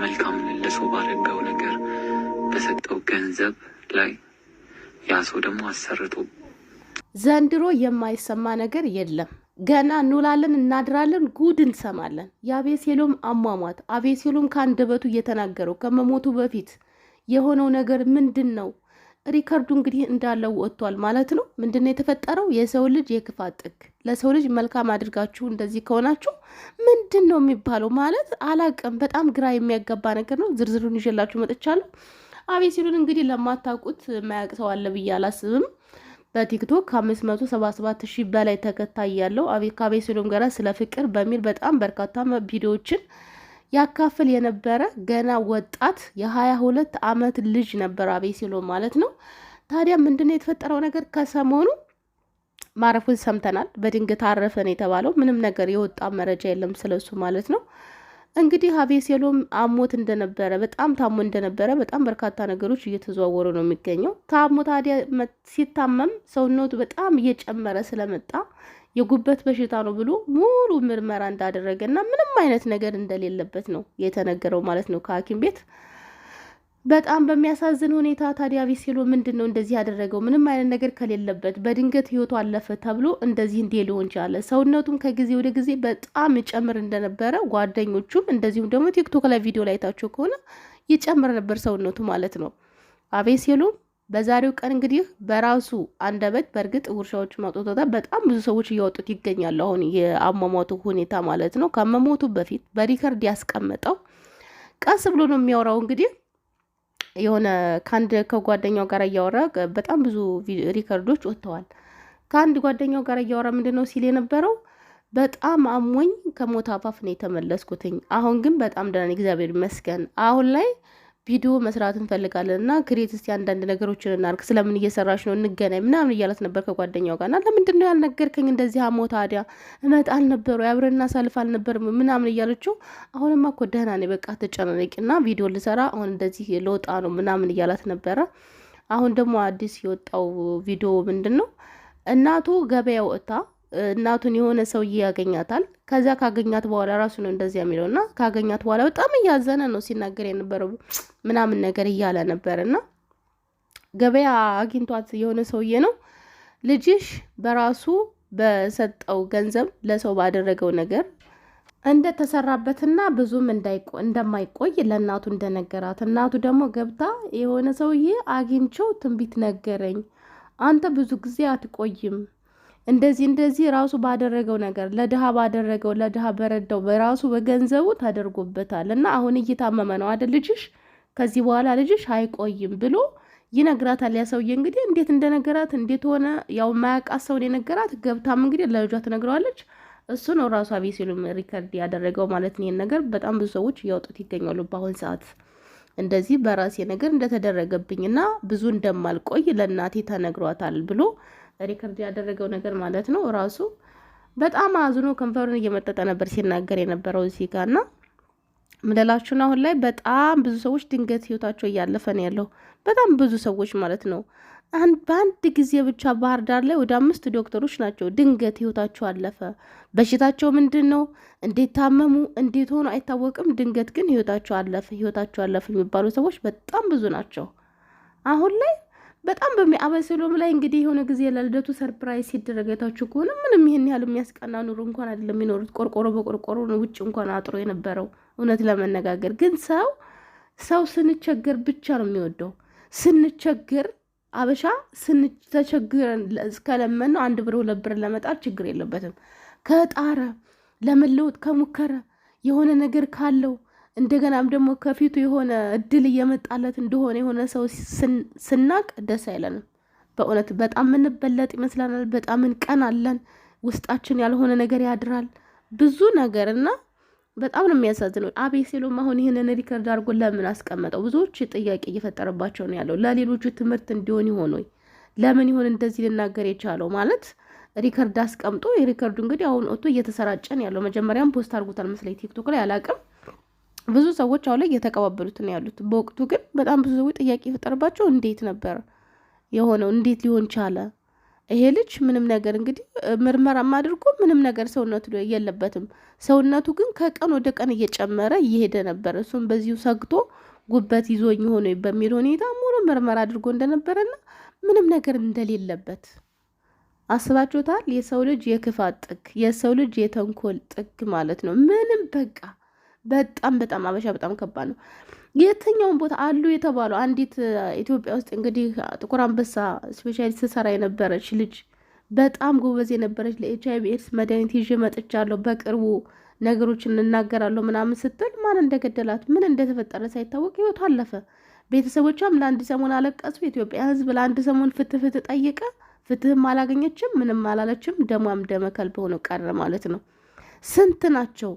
በመልካም ለሰው ባደረገው ነገር በሰጠው ገንዘብ ላይ ያ ሰው ደግሞ አሰርቶ ዘንድሮ የማይሰማ ነገር የለም። ገና እንውላለን እናድራለን፣ ጉድ እንሰማለን። የአቤሴሎም አሟሟት አቤሴሎም ከአንደበቱ እየተናገረው ከመሞቱ በፊት የሆነው ነገር ምንድን ነው? ሪከርዱ እንግዲህ እንዳለው ወጥቷል ማለት ነው። ምንድን ነው የተፈጠረው? የሰው ልጅ የክፋት ጥግ። ለሰው ልጅ መልካም አድርጋችሁ እንደዚህ ከሆናችሁ ምንድን ነው የሚባለው? ማለት አላቅም። በጣም ግራ የሚያጋባ ነገር ነው። ዝርዝሩን ይዤላችሁ መጥቻለሁ። አቤሴሎምን እንግዲህ ለማታውቁት የማያውቅ ሰው አለ ብዬ አላስብም። በቲክቶክ ከ577 ሺህ በላይ ተከታይ ያለው ከአቤሴሎም ጋር ስለ ፍቅር በሚል በጣም በርካታ ቪዲዮዎችን ያካፍል የነበረ ገና ወጣት የ22 ዓመት ልጅ ነበር አቤሴሎም ማለት ነው። ታዲያ ምንድነው የተፈጠረው ነገር? ከሰሞኑ ማረፉን ሰምተናል። በድንገት አረፈ ነው የተባለው። ምንም ነገር የወጣ መረጃ የለም ስለሱ ማለት ነው። እንግዲህ አቤሴሎም አሞት እንደነበረ በጣም ታሞ እንደነበረ በጣም በርካታ ነገሮች እየተዘዋወሩ ነው የሚገኘው። ታሞ ታዲያ ሲታመም ሰውነቱ በጣም እየጨመረ ስለመጣ የጉበት በሽታ ነው ብሎ ሙሉ ምርመራ እንዳደረገ እና ምንም አይነት ነገር እንደሌለበት ነው የተነገረው ማለት ነው ከሐኪም ቤት። በጣም በሚያሳዝን ሁኔታ ታዲያ አቤሴሎም ምንድን ነው እንደዚህ ያደረገው? ምንም አይነት ነገር ከሌለበት በድንገት ህይወቱ አለፈ ተብሎ እንደዚህ እንዴ ሊሆን ቻለ? ሰውነቱም ከጊዜ ወደ ጊዜ በጣም ይጨምር እንደነበረ ጓደኞቹም እንደዚሁም ደግሞ ቲክቶክ ላይ ቪዲዮ ላይ ታቸው ከሆነ ይጨምር ነበር ሰውነቱ ማለት ነው። አቤሴሎም በዛሬው ቀን እንግዲህ በራሱ አንደበት በእርግጥ ውርሻዎች ማውጣቷታ በጣም ብዙ ሰዎች እያወጡት ይገኛሉ። አሁን የአሟሟቱ ሁኔታ ማለት ነው። ከመሞቱ በፊት በሪከርድ ያስቀመጠው ቀስ ብሎ ነው የሚያወራው እንግዲህ የሆነ ከአንድ ከጓደኛው ጋር እያወራ በጣም ብዙ ሪከርዶች ወጥተዋል። ከአንድ ጓደኛው ጋር እያወራ ምንድነው ሲል የነበረው በጣም አሞኝ ከሞት አፋፍ ነው የተመለስኩትኝ። አሁን ግን በጣም ደህና ነኝ እግዚአብሔር ይመስገን። አሁን ላይ ቪዲዮ መስራት እንፈልጋለን እና ክሬት እስቲ አንዳንድ ነገሮችን እናርክ፣ ስለምን እየሰራሽ ነው እንገናኝ ምናምን እያላት ነበር ከጓደኛው ጋር። እና ለምንድን ነው ያልነገርከኝ? እንደዚህ አሞ ታዲያ እመጣ አልነበሩ አብረን እናሳልፍ አልነበር ምናምን እያለችው፣ አሁንማ እኮ ደህና ነኝ በቃ ተጨናነቂና ቪዲዮ ልሰራ አሁን እንደዚህ ለውጣ ነው ምናምን እያላት ነበረ። አሁን ደግሞ አዲስ የወጣው ቪዲዮ ምንድን ነው? እናቱ ገበያ ወጥታ እናቱን የሆነ ሰውዬ ያገኛታል። ከዛ ካገኛት በኋላ ራሱ ነው እንደዚህ የሚለውና ካገኛት በኋላ በጣም እያዘነ ነው ሲናገር የነበረው ምናምን ነገር እያለ ነበርና ገበያ አግኝቷት የሆነ ሰውዬ ነው ልጅሽ በራሱ በሰጠው ገንዘብ ለሰው ባደረገው ነገር እንደተሰራበትና ብዙም እንደማይቆይ ለእናቱ እንደነገራት፣ እናቱ ደግሞ ገብታ የሆነ ሰውዬ አግኝቸው ትንቢት ነገረኝ፣ አንተ ብዙ ጊዜ አትቆይም እንደዚህ ራሱ ባደረገው ነገር ለድሃ ባደረገው ለድሃ በረዳው በራሱ በገንዘቡ ተደርጎበታል እና አሁን እየታመመ ነው አይደል ልጅሽ፣ ከዚህ በኋላ ልጅሽ አይቆይም ብሎ ይነግራታል። ያ ሰውዬ እንግዲህ እንዴት እንደነገራት እንዴት ሆነ ያው ማያውቃት ሰው የነገራት። ገብታም እንግዲህ ለልጇ ትነግረዋለች። እሱ ነው ራሱ አቤሴሎም ሪከርድ ያደረገው ማለት ነው። ነገር በጣም ብዙ ሰዎች እያወጡት ይገኛሉ በአሁን ሰዓት። እንደዚህ በራሴ ነገር እንደተደረገብኝና ብዙ እንደማልቆይ ለእናቴ ተነግሯታል ብሎ ሪከርድ ያደረገው ነገር ማለት ነው። ራሱ በጣም አዝኖ ከንፈሩን እየመጠጠ ነበር ሲናገር የነበረው እዚህ ጋርና ምንላችሁን አሁን ላይ በጣም ብዙ ሰዎች ድንገት ህይወታቸው እያለፈ ነው ያለው። በጣም ብዙ ሰዎች ማለት ነው። በአንድ ጊዜ ብቻ ባህር ዳር ላይ ወደ 5 ዶክተሮች ናቸው ድንገት ህይወታቸው አለፈ። በሽታቸው ምንድን ነው? እንዴት ታመሙ? እንዴት ሆኖ አይታወቅም። ድንገት ግን ህይወታቸው አለፈ የሚባሉ ሰዎች በጣም ብዙ ናቸው አሁን ላይ። በጣም አቤሴሎም ላይ እንግዲህ የሆነ ጊዜ ለልደቱ ሰርፕራይዝ ሲደረግ አይታችሁ ከሆነ ምንም ይሄን ያህል የሚያስቀና ኑሮ እንኳን አይደለም የሚኖሩት። ቆርቆሮ በቆርቆሮ ነው ውጭ እንኳን አጥሮ የነበረው። እውነት ለመነጋገር ግን ሰው ስንቸገር ብቻ ነው የሚወደው። ስንቸገር አበሻ ስንተቸግረን እስከለመን ነው 1 ብር 2 ብር ለመጣር ችግር የለበትም። ከጣረ ለመለወጥ ከሙከረ የሆነ ነገር ካለው እንደገናም ደግሞ ከፊቱ የሆነ እድል እየመጣለት እንደሆነ የሆነ ሰው ስናቅ ደስ አይለንም። በእውነት በጣም ምንበለጥ ይመስላል። በጣም እንቀናለን። ውስጣችን ያልሆነ ነገር ያድራል ብዙ ነገር እና በጣም ነው የሚያሳዝነው። አቤሴሎም አሁን ይሄንን ሪከርድ አድርጎ ለምን አስቀመጠው? ብዙዎች ጥያቄ እየፈጠረባቸው ነው ያለው። ለሌሎቹ ትምህርት እንዲሆን ይሆን ወይ? ለምን ይሆን እንደዚህ ልናገር የቻለው? ማለት ሪከርድ አስቀምጦ የሪከርዱ እንግዲህ አሁን ወጥቶ እየተሰራጨን ያለው መጀመሪያም ፖስት አድርጎታል መስለኝ ቲክቶክ ላይ አላቅም። ብዙ ሰዎች አሁን ላይ እየተቀባበሉት ነው ያሉት። በወቅቱ ግን በጣም ብዙ ሰዎች ጥያቄ የፈጠረባቸው እንዴት ነበር የሆነው? እንዴት ሊሆን ቻለ? ይሄ ልጅ ምንም ነገር እንግዲህ ምርመራም አድርጎ ምንም ነገር ሰውነቱ የለበትም። ሰውነቱ ግን ከቀን ወደ ቀን እየጨመረ እየሄደ ነበር። እሱም በዚሁ ሰግቶ ጉበት ይዞኝ ሆኖ በሚል ሁኔታ ሙሉ ምርመራ አድርጎ እንደነበረና ምንም ነገር እንደሌለበት አስባችሁታል? የሰው ልጅ የክፋት ጥግ፣ የሰው ልጅ የተንኮል ጥግ ማለት ነው። ምንም በቃ በጣም በጣም አበሻ በጣም ከባድ ነው። የትኛውን ቦታ አሉ የተባሉ አንዲት ኢትዮጵያ ውስጥ እንግዲህ ጥቁር አንበሳ ስፔሻሊስት ሰራ የነበረች ልጅ በጣም ጎበዝ የነበረች ለኤችአይቪ ኤድስ መድኃኒት ይዤ መጥቻለሁ በቅርቡ ነገሮችን እናገራለሁ ምናምን ስትል ማን እንደገደላት ምን እንደተፈጠረ ሳይታወቅ ህይወቱ አለፈ። ቤተሰቦቿም ለአንድ ሰሞን አለቀሱ። የኢትዮጵያ ሕዝብ ለአንድ ሰሞን ፍትህ ጠየቀ። ፍትህም አላገኘችም፣ ምንም አላለችም። ደሟም ደመ ከልብ ሆኖ ቀረ ማለት ነው። ስንት ናቸው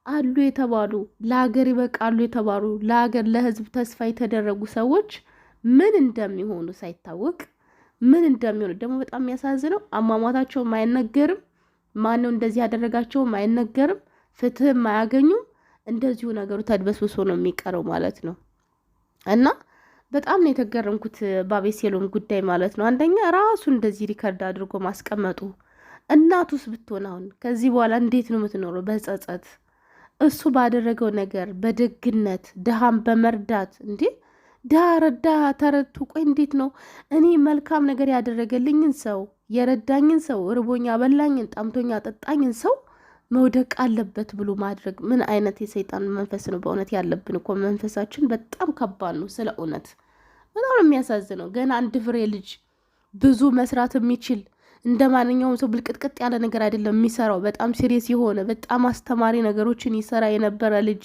አሉ የተባሉ ለሀገር ይበቃሉ የተባሉ ለሀገር ለህዝብ ተስፋ የተደረጉ ሰዎች ምን እንደሚሆኑ ሳይታወቅ ምን እንደሚሆኑ ደግሞ በጣም የሚያሳዝነው አሟሟታቸውም አይነገርም። ማነው እንደዚህ ያደረጋቸውም አይነገርም። ፍትህም አያገኙም። እንደዚሁ ነገሩ ተድበስብሶ ነው የሚቀረው ማለት ነው። እና በጣም ነው የተገረምኩት በአቤሴሎም ጉዳይ ማለት ነው። አንደኛ ራሱ እንደዚህ ሪከርድ አድርጎ ማስቀመጡ። እናቱስ ብትሆን አሁን ከዚህ በኋላ እንዴት ነው የምትኖረው? በጸጸት እሱ ባደረገው ነገር በደግነት ድሃም በመርዳት እንዴ ድሃ ረዳ ተረቱ። ቆይ እንዴት ነው እኔ መልካም ነገር ያደረገልኝን ሰው የረዳኝን ሰው ርቦኛ በላኝን ጠምቶኛ ጠጣኝን ሰው መውደቅ አለበት ብሎ ማድረግ ምን አይነት የሰይጣን መንፈስ ነው? በእውነት ያለብን እኮ መንፈሳችን በጣም ከባድ ነው። ስለ እውነት በጣም ነው የሚያሳዝነው። ገና አንድ ፍሬ ልጅ ብዙ መስራት የሚችል እንደ ማንኛውም ሰው ብልቅጥቅጥ ያለ ነገር አይደለም የሚሰራው። በጣም ሲሪየስ የሆነ በጣም አስተማሪ ነገሮችን ይሰራ የነበረ ልጅ፣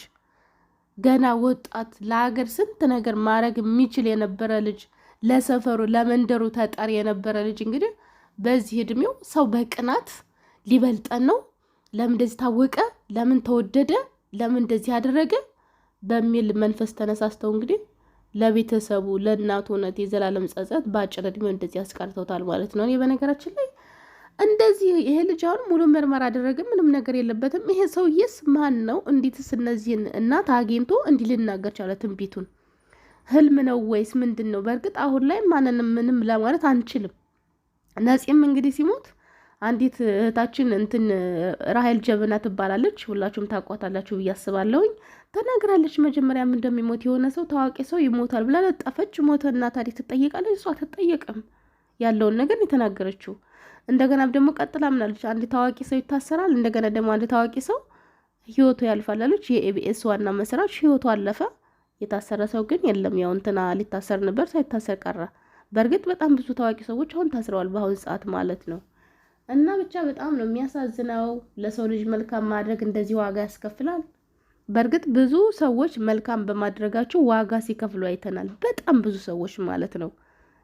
ገና ወጣት፣ ለሀገር ስንት ነገር ማድረግ የሚችል የነበረ ልጅ፣ ለሰፈሩ ለመንደሩ ተጠሪ የነበረ ልጅ እንግዲህ በዚህ እድሜው ሰው በቅናት ሊበልጠን ነው፣ ለምን እንደዚህ ታወቀ፣ ለምን ተወደደ፣ ለምን እንደዚህ ያደረገ በሚል መንፈስ ተነሳስተው እንግዲህ ለቤተሰቡ ለእናቱ እውነት የዘላለም ጸጸት በአጭር እድሜው እንደዚህ ያስቀርተውታል ማለት ነው። እኔ በነገራችን ላይ እንደዚህ ይሄ ልጅ አሁን ሙሉ ምርመራ አደረገ፣ ምንም ነገር የለበትም። ይሄ ሰውዬስ ማን ነው? እንዴትስ እነዚህን እናት አግኝቶ እንዲህ ልናገር ቻለ? ትንቢቱን ህልም ነው ወይስ ምንድን ነው? በእርግጥ አሁን ላይ ማንንም ምንም ለማለት አንችልም። ነፂም እንግዲህ ሲሞት አንዲት እህታችን እንትን ራሄል ጀበና ትባላለች፣ ሁላችሁም ታቋታላችሁ ብዬ አስባለሁኝ። ተናግራለች። መጀመሪያም እንደሚሞት የሆነ ሰው ታዋቂ ሰው ይሞታል ብላ ለጠፈች። ሞተ እና ታዲያ ትጠየቃለች? እሷ አትጠየቅም። ያለውን ነገር የተናገረችው። እንደገና ደግሞ ቀጥላ ምናለች? አንድ ታዋቂ ሰው ይታሰራል፣ እንደገና ደግሞ አንድ ታዋቂ ሰው ህይወቱ ያልፋል አለች። የኤቢኤስ ዋና መስራች ህይወቱ አለፈ። የታሰረ ሰው ግን የለም። ያው እንትና ሊታሰር ነበር ሳይታሰር ቀረ። በእርግጥ በጣም ብዙ ታዋቂ ሰዎች አሁን ታስረዋል በአሁን ሰዓት ማለት ነው። እና ብቻ በጣም ነው የሚያሳዝነው። ለሰው ልጅ መልካም ማድረግ እንደዚህ ዋጋ ያስከፍላል። በእርግጥ ብዙ ሰዎች መልካም በማድረጋቸው ዋጋ ሲከፍሉ አይተናል። በጣም ብዙ ሰዎች ማለት ነው።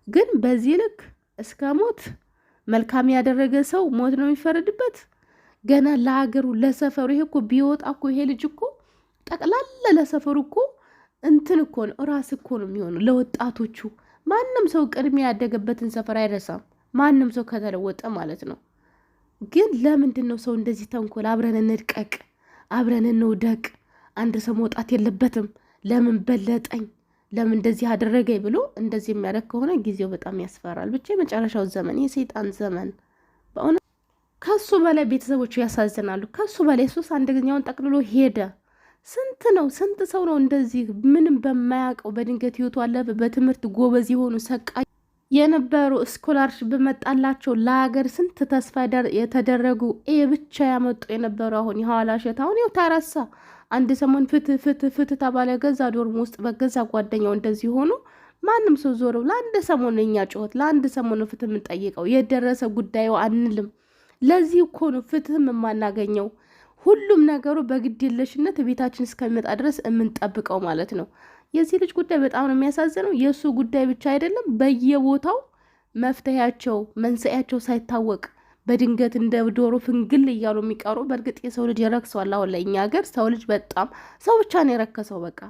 ግን በዚህ ልክ እስከ ሞት መልካም ያደረገ ሰው ሞት ነው የሚፈረድበት? ገና ለሀገሩ ለሰፈሩ። ይሄ እኮ ቢወጣ እኮ ይሄ ልጅ እኮ ጠቅላላ ለሰፈሩ እኮ እንትን እኮ ነው ራስ እኮ ነው የሚሆነው ለወጣቶቹ። ማንም ሰው ቅድሚያ ያደገበትን ሰፈር አይረሳም። ማንም ሰው ከተለወጠ ማለት ነው። ግን ለምንድን ነው ሰው እንደዚህ ተንኮል? አብረን እንድቀቅ፣ አብረን እንውደቅ፣ አንድ ሰው መውጣት የለበትም፣ ለምን በለጠኝ፣ ለምን እንደዚህ አደረገኝ ብሎ እንደዚህ የሚያደርግ ከሆነ ጊዜው በጣም ያስፈራል። ብቻ የመጨረሻው ዘመን የሰይጣን ዘመን በእውነት። ከሱ በላይ ቤተሰቦቹ ያሳዝናሉ። ከሱ በላይ ሱስ አንደኛውን ጠቅልሎ ሄደ። ስንት ሰው ነው እንደዚህ ምንም በማያውቀው በድንገት ህይወቱ አለፈ። በትምህርት ጎበዝ የሆኑ ሰቃይ የነበሩ ስኮላርሽፕ በመጣላቸው ለሀገር ስንት ተስፋ የተደረጉ ብቻ ያመጡ የነበሩ አሁን የኋላ ሸት አሁን ይኸው ተረሳ። አንድ ሰሞን ፍትህ ተባለ። ገዛ ዶርም ውስጥ በገዛ ጓደኛው እንደዚህ ሆኖ ማንም ሰው ዞር ብሎ ለአንድ ሰሞን እኛ ጮኸት ለአንድ ሰሞን ነው ፍትህ የምንጠይቀው። የደረሰ ጉዳዩ አንልም። ለዚህ እኮ ነው ፍትህም የማናገኘው። ሁሉም ነገሩ በግድየለሽነት ቤታችን እስከሚመጣ ድረስ የምንጠብቀው ማለት ነው። የዚህ ልጅ ጉዳይ በጣም ነው የሚያሳዝነው። የእሱ ጉዳይ ብቻ አይደለም፣ በየቦታው መፍትሄያቸው መንስኤያቸው ሳይታወቅ በድንገት እንደ ዶሮ ፍንግል እያሉ የሚቀሩ። በእርግጥ የሰው ልጅ ረክሷል። አሁን ላይ እኛ ሀገር ሰው ልጅ በጣም ሰው ብቻ ነው የረከሰው። በቃ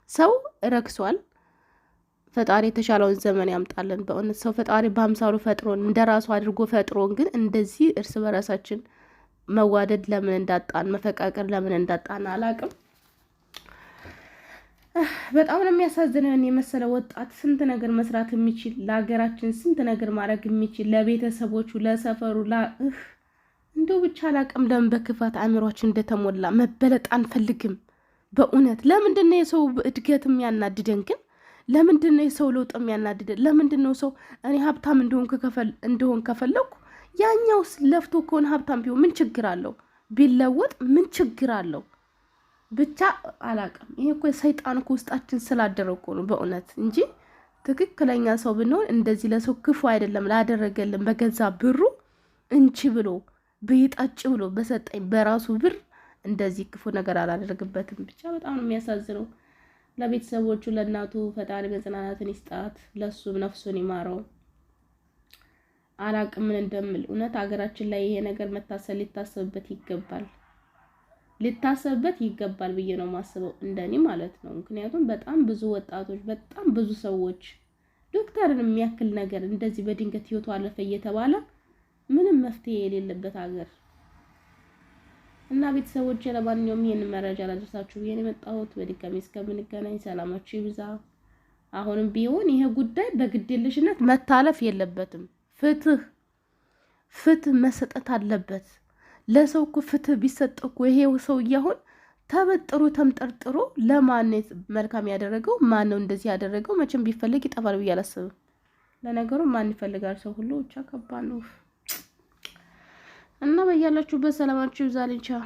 ሰው ረክሷል። ፈጣሪ የተሻለውን ዘመን ያምጣልን። በእውነት ሰው ፈጣሪ በአምሳሉ ፈጥሮን እንደ ራሱ አድርጎ ፈጥሮን፣ ግን እንደዚህ እርስ በራሳችን መዋደድ ለምን እንዳጣን፣ መፈቃቀር ለምን እንዳጣን አላቅም። በጣም ነው የሚያሳዝነው። የመሰለ ወጣት ስንት ነገር መስራት የሚችል ለሀገራችን ስንት ነገር ማድረግ የሚችል ለቤተሰቦቹ፣ ለሰፈሩ እንደው ብቻ አላቅም። ለምን በክፋት አእምሯችን እንደተሞላ መበለጥ አንፈልግም። በእውነት ለምንድን ነው የሰው እድገት የሚያናድደን ግን? ለምንድን ነው የሰው ለውጥ የሚያናድደን? ለምንድን ነው ሰው እኔ ሀብታም እንደሆን ከፈለኩ ያኛውስ ለፍቶ ከሆነ ሀብታም ቢሆን ምን ችግር አለው? ቢለወጥ ምን ችግር አለው? ብቻ አላቅም። ይሄ እኮ ሰይጣን እኮ ውስጣችን ስላደረኩ ነው በእውነት እንጂ ትክክለኛ ሰው ብንሆን እንደዚህ ለሰው ክፉ አይደለም። ላደረገልን በገዛ ብሩ እንቺ ብሎ ብይጣጭ ብሎ በሰጠኝ በራሱ ብር እንደዚህ ክፉ ነገር አላደረግበትም። ብቻ በጣም ነው የሚያሳዝነው። ለቤተሰቦቹ ለእናቱ ፈጣሪ መጽናናትን ይስጣት፣ ለሱም ነፍሱን ይማረው። አላቅም ምን እንደምል። እውነት ሀገራችን ላይ ይሄ ነገር መታሰብ ሊታሰብበት ይገባል ብዬ ነው ማስበው፣ እንደኔ ማለት ነው። ምክንያቱም በጣም ብዙ ወጣቶች፣ በጣም ብዙ ሰዎች ዶክተርን የሚያክል ነገር እንደዚህ በድንገት ህይወቱ አለፈ እየተባለ ምንም መፍትሄ የሌለበት ሀገር እና ቤተሰቦቼ፣ ለማንኛውም ይሄን መረጃ ላደርሳችሁ ብዬ ነው የመጣሁት። በድጋሚ እስከምንገናኝ ሰላማችሁ ይብዛ። አሁንም ቢሆን ይሄ ጉዳይ በግዴለሽነት መታለፍ የለበትም። ፍትህ መሰጠት አለበት። ለሰው እኮ ፍትህ ቢሰጥ እኮ ይሄው ሰው እያሁን ተበጥሮ ተምጠርጥሮ ለማን መልካም ያደረገው ማን ነው እንደዚህ ያደረገው? መቼም ቢፈልግ ይጠፋል ብዬ አላስብም። ለነገሩ ማን ይፈልጋል? ሰው ሁሉ ብቻ ከባድ ነው እና በያላችሁበት ሰላማችሁ ይብዛልኝ። ቻው